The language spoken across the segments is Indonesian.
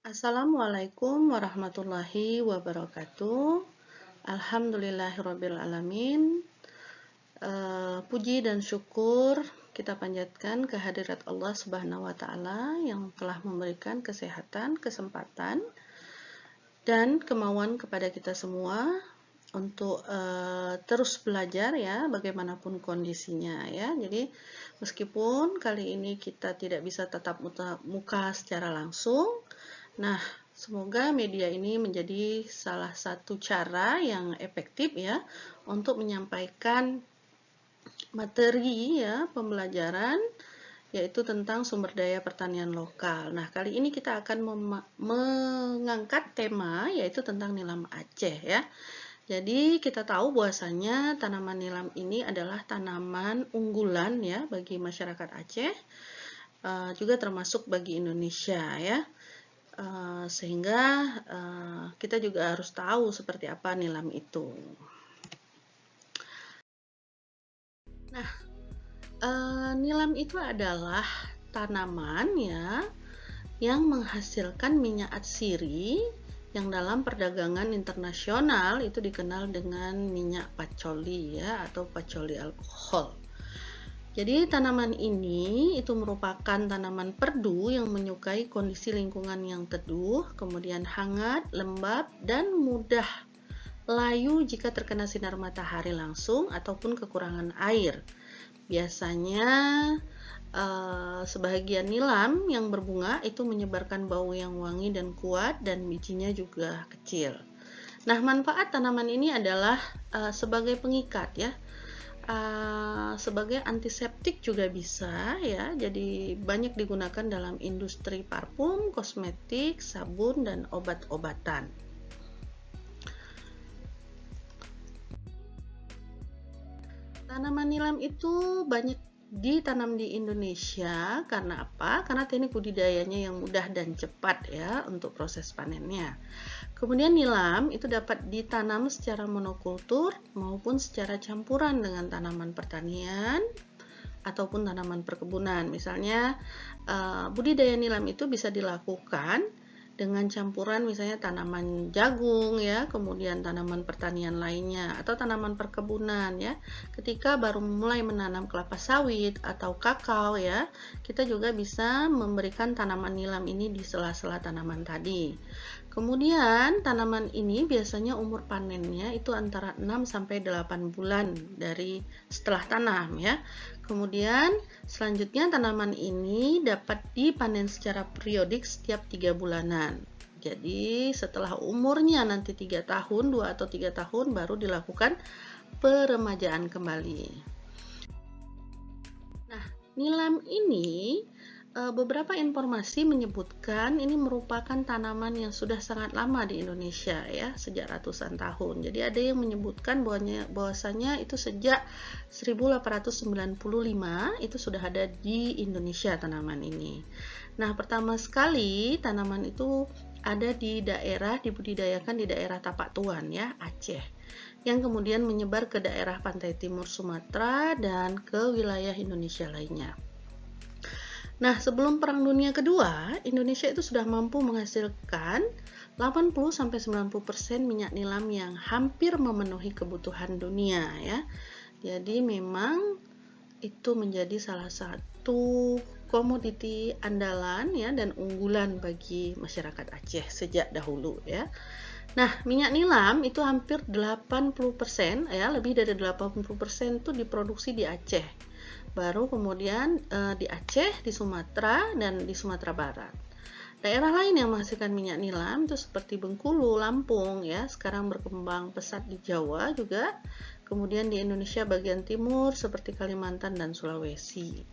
Assalamualaikum warahmatullahi wabarakatuh. Alhamdulillahirabbil alamin. Puji dan syukur kita panjatkan kehadirat Allah Subhanahu wa taala yang telah memberikan kesehatan, kesempatan dan kemauan kepada kita semua untuk terus belajar ya, bagaimanapun kondisinya ya. Jadi meskipun kali ini kita tidak bisa tatap muka secara langsung, nah semoga media ini menjadi salah satu cara yang efektif ya untuk menyampaikan materi ya pembelajaran, yaitu tentang sumber daya pertanian lokal. Nah, kali ini kita akan mengangkat tema yaitu tentang nilam Aceh ya. Jadi kita tahu bahwasanya tanaman nilam ini adalah tanaman unggulan ya bagi masyarakat Aceh, juga termasuk bagi Indonesia ya. Sehingga kita juga harus tahu seperti apa nilam itu. Nah, nilam itu adalah tanaman ya yang menghasilkan minyak atsiri yang dalam perdagangan internasional itu dikenal dengan minyak pacoli ya atau pacoli alkohol. Jadi tanaman ini itu merupakan tanaman perdu yang menyukai kondisi lingkungan yang teduh, kemudian hangat, lembab, dan mudah layu jika terkena sinar matahari langsung ataupun kekurangan air. Biasanya sebagian nilam yang berbunga itu menyebarkan bau yang wangi dan kuat dan bijinya juga kecil. Nah, manfaat tanaman ini adalah sebagai pengikat ya, sebagai antiseptik juga bisa ya. Jadi banyak digunakan dalam industri parfum, kosmetik, sabun dan obat-obatan. Tanaman nilam itu banyak ditanam di Indonesia karena apa? Karena teknik budidayanya yang mudah dan cepat ya untuk proses panennya. Kemudian nilam itu dapat ditanam secara monokultur maupun secara campuran dengan tanaman pertanian ataupun tanaman perkebunan. Misalnya budidaya nilam itu bisa dilakukan dengan campuran misalnya tanaman jagung ya, kemudian tanaman pertanian lainnya atau tanaman perkebunan ya. Ketika baru mulai menanam kelapa sawit atau kakao ya, kita juga bisa memberikan tanaman nilam ini di sela-sela tanaman tadi. Kemudian tanaman ini biasanya umur panennya itu antara 6 sampai 8 bulan dari setelah tanam ya. Kemudian selanjutnya tanaman ini dapat dipanen secara periodik setiap 3 bulanan. Jadi setelah umurnya nanti 3 tahun, 2 atau 3 tahun baru dilakukan peremajaan kembali. Nah, nilam ini beberapa informasi menyebutkan ini merupakan tanaman yang sudah sangat lama di Indonesia ya, sejak ratusan tahun. Jadi ada yang menyebutkan bahwasanya itu sejak 1895 itu sudah ada di Indonesia tanaman ini. Nah, pertama sekali tanaman itu ada di daerah, dibudidayakan di daerah Tapak Tuan ya, Aceh, yang kemudian menyebar ke daerah pantai timur Sumatera dan ke wilayah Indonesia lainnya. Nah, sebelum Perang Dunia Kedua, Indonesia itu sudah mampu menghasilkan 80-90% minyak nilam yang hampir memenuhi kebutuhan dunia ya. Jadi memang itu menjadi salah satu komoditi andalan ya dan unggulan bagi masyarakat Aceh sejak dahulu ya. Nah, minyak nilam itu hampir 80% ya, lebih dari 80% itu diproduksi di Aceh. Baru kemudian di Aceh, di Sumatera, dan di Sumatera Barat. Daerah lain yang menghasilkan minyak nilam itu seperti Bengkulu, Lampung ya, sekarang berkembang pesat di Jawa juga. Kemudian di Indonesia bagian timur seperti Kalimantan dan Sulawesi.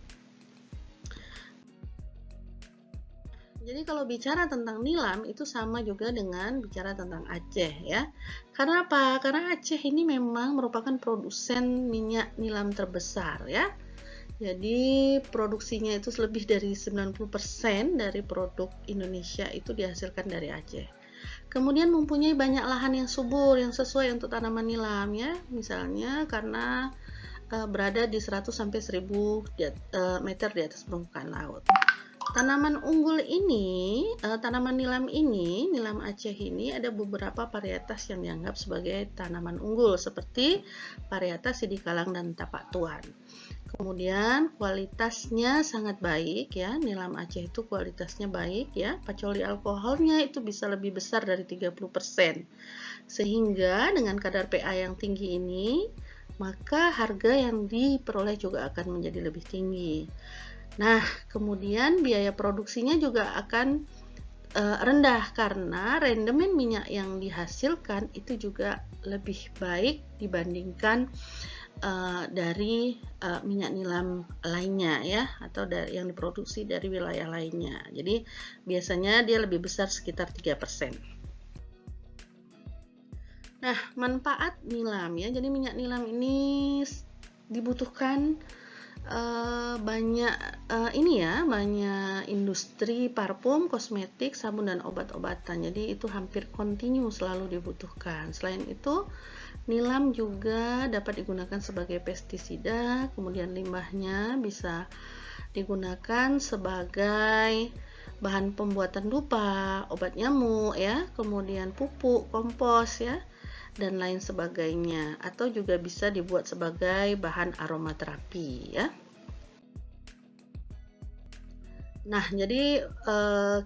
Jadi kalau bicara tentang nilam itu sama juga dengan bicara tentang Aceh ya. Karena apa? Karena Aceh ini memang merupakan produsen minyak nilam terbesar ya. Jadi produksinya itu lebih dari 90% dari produk Indonesia itu dihasilkan dari Aceh. Kemudian mempunyai banyak lahan yang subur yang sesuai untuk tanaman nilam ya. Misalnya karena berada di 100 sampai 1000 meter di atas permukaan laut. Tanaman unggul ini, tanaman nilam ini, nilam Aceh ini ada beberapa varietas yang dianggap sebagai tanaman unggul seperti varietas Sidikalang dan Tapak Tuan. Kemudian kualitasnya sangat baik ya, nilam Aceh itu kualitasnya baik ya, pacoli alkoholnya itu bisa lebih besar dari 30%. Sehingga dengan kadar PA yang tinggi ini, maka harga yang diperoleh juga akan menjadi lebih tinggi. Nah, kemudian biaya produksinya juga akan rendah karena rendemen minyak yang dihasilkan itu juga lebih baik dibandingkan dari minyak nilam lainnya ya, atau dari yang diproduksi dari wilayah lainnya. Jadi biasanya dia lebih besar sekitar 3%. Nah, manfaat nilam ya. Jadi minyak nilam ini dibutuhkan banyak banyak industri parfum, kosmetik, sabun dan obat-obatan. Jadi itu hampir kontinu selalu dibutuhkan. Selain itu, nilam juga dapat digunakan sebagai pestisida, kemudian limbahnya bisa digunakan sebagai bahan pembuatan dupa, obat nyamuk ya, kemudian pupuk, kompos ya, dan lain sebagainya, atau juga bisa dibuat sebagai bahan aromaterapi ya. Nah, jadi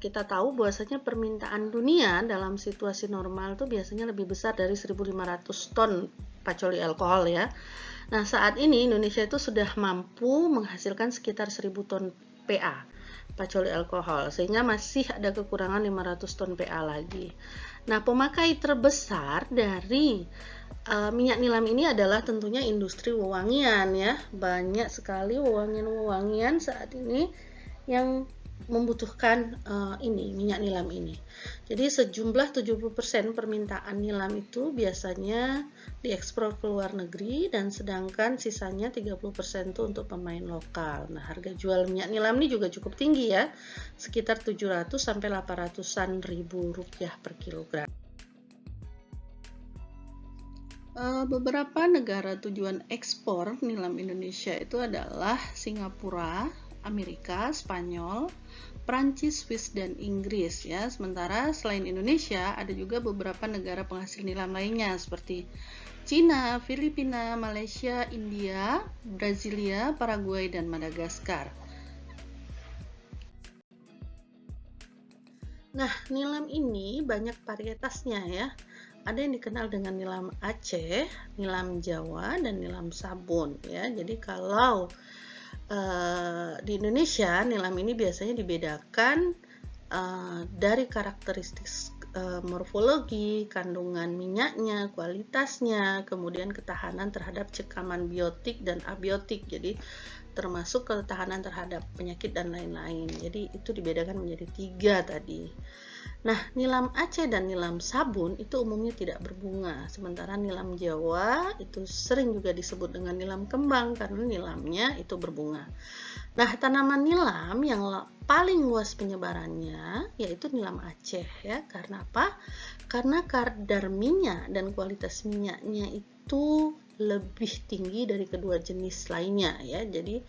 kita tahu bahwasanya permintaan dunia dalam situasi normal itu biasanya lebih besar dari 1.500 ton pacoli alkohol ya. Nah, saat ini Indonesia itu sudah mampu menghasilkan sekitar 1.000 ton PA pacoli alkohol, sehingga masih ada kekurangan 500 ton PA lagi. Nah, pemakai terbesar dari minyak nilam ini adalah tentunya industri wewangian ya. Banyak sekali wewangian-wewangian saat ini yang membutuhkan minyak nilam ini. Jadi sejumlah 70% permintaan nilam itu biasanya diekspor ke luar negeri, dan sedangkan sisanya 30% itu untuk pemain lokal. Nah, harga jual minyak nilam ini juga cukup tinggi ya, sekitar 700 sampai 800-an ribu rupiah per kilogram. Beberapa negara tujuan ekspor nilam Indonesia itu adalah Singapura, Amerika, Spanyol, Prancis, Swiss, dan Inggris ya. Sementara selain Indonesia ada juga beberapa negara penghasil nilam lainnya seperti Cina, Filipina, Malaysia, India, Brasilia, Paraguay, dan Madagaskar. Nah, nilam ini banyak varietasnya ya. Ada yang dikenal dengan nilam Aceh, nilam Jawa, dan nilam sabun ya. Jadi kalau di Indonesia nilam ini biasanya dibedakan dari karakteristik morfologi, kandungan minyaknya, kualitasnya, kemudian ketahanan terhadap cekaman biotik dan abiotik. Jadi termasuk ketahanan terhadap penyakit dan lain-lain. Jadi itu dibedakan menjadi 3 tadi. Nah, nilam Aceh dan nilam sabun itu umumnya tidak berbunga, sementara nilam Jawa itu sering juga disebut dengan nilam kembang karena nilamnya itu berbunga. Nah, tanaman nilam yang paling luas penyebarannya yaitu nilam Aceh ya. Karena apa? Karena kadar minyak dan kualitas minyaknya itu lebih tinggi dari kedua jenis lainnya ya. Jadi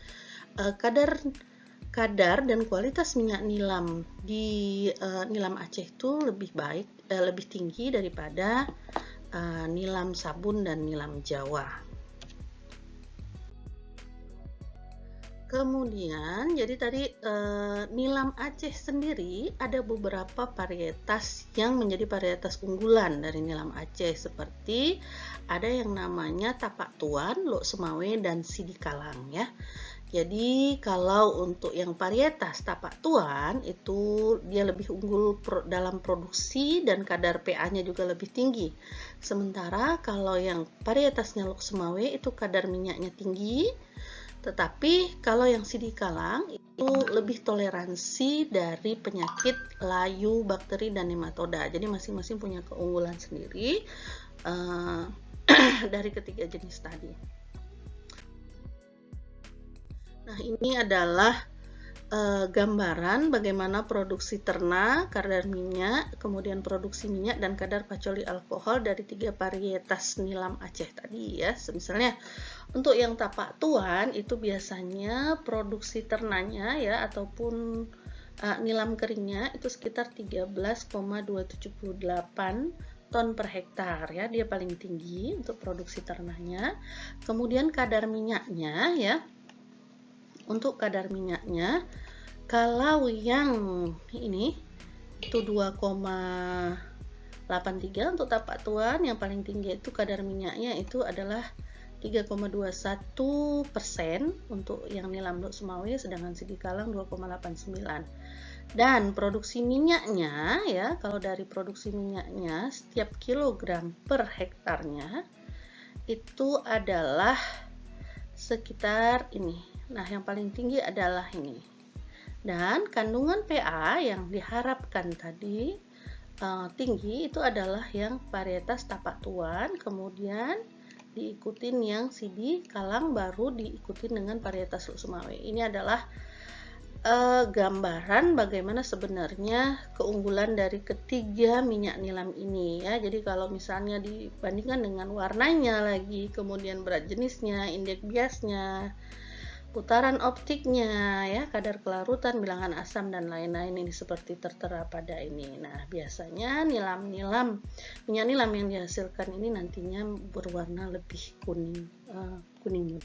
kadar dan kualitas minyak nilam di nilam Aceh itu lebih tinggi daripada nilam sabun dan nilam Jawa. Kemudian, jadi tadi nilam Aceh sendiri ada beberapa varietas yang menjadi varietas unggulan dari nilam Aceh, seperti ada yang namanya Tapak Tuan, Lok Semawe, dan Sidikalang ya. Jadi kalau untuk yang varietas Tapak Tuan itu dia lebih unggul dalam produksi dan kadar PA-nya juga lebih tinggi. Sementara kalau yang varietasnya Lok Semawe itu kadar minyaknya tinggi, tetapi kalau yang Sidikalang itu lebih toleransi dari penyakit layu, bakteri, dan nematoda. Jadi masing-masing punya keunggulan sendiri dari ketiga jenis tadi. Nah, ini adalah gambaran bagaimana produksi ternak, kadar minyak, kemudian produksi minyak dan kadar pacoli alkohol dari 3 varietas nilam Aceh tadi ya. Misalnya untuk yang Tapak Tuan itu biasanya produksi ternaknya ya ataupun nilam keringnya itu sekitar 13,278 ton per hektar ya, dia paling tinggi untuk produksi ternaknya. Kemudian kadar minyaknya ya, untuk kadar minyaknya kalau yang ini itu 2,83 untuk tapak tuan, yang paling tinggi itu kadar minyaknya itu adalah 3,21% untuk yang nilam Lok Sumawe, sedangkan Sigi Kalang 2,89. Dan produksi minyaknya ya, kalau dari produksi minyaknya setiap kilogram per hektarnya itu adalah sekitar ini. Nah, yang paling tinggi adalah ini. Dan kandungan PA yang diharapkan tadi tinggi itu adalah yang varietas tapak tuan, kemudian diikutin yang Sigi Kalang, baru diikutin dengan varietas Lok Sumawe. Ini adalah gambaran bagaimana sebenarnya keunggulan dari ketiga minyak nilam ini ya. Jadi kalau misalnya dibandingkan dengan warnanya lagi, kemudian berat jenisnya, indeks biasnya, putaran optiknya ya, kadar kelarutan, bilangan asam dan lain-lain ini seperti tertera pada ini. Nah, biasanya minyak nilam yang dihasilkan ini nantinya berwarna lebih kuning muda.